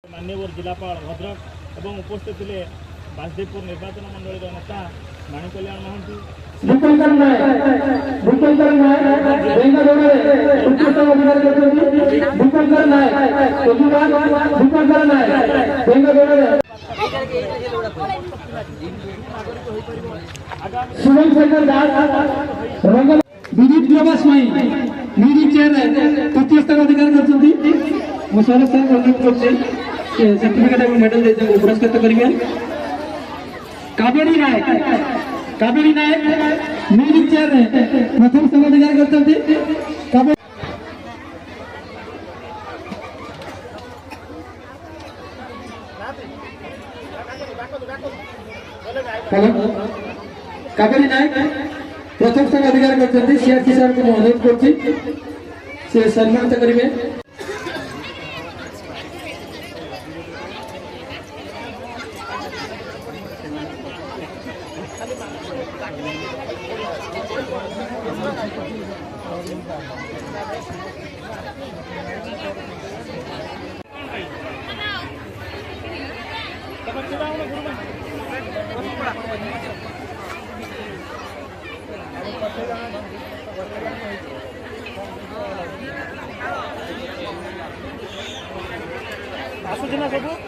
माननीय जिलापाल भद्रक एवं उपस्थित थे बासदेवपुर निर्वाचन मंडल नेता माणिक कल्याण महांती विदीप प्रभास म्यूजिक चेयर तृतीय स्थान अधिकार सर्टिफिकेट और मेडल पुरस्कृत करेंगे। कावेरी नायक म्यूजिक चेयर प्रथम स्थान अधिकार करते। कावेरी नायक प्रथम स्थान अधिकार करते। सीआरसी सर को अनुरोध कर सम्मानित करेंगे। आसुची ना सब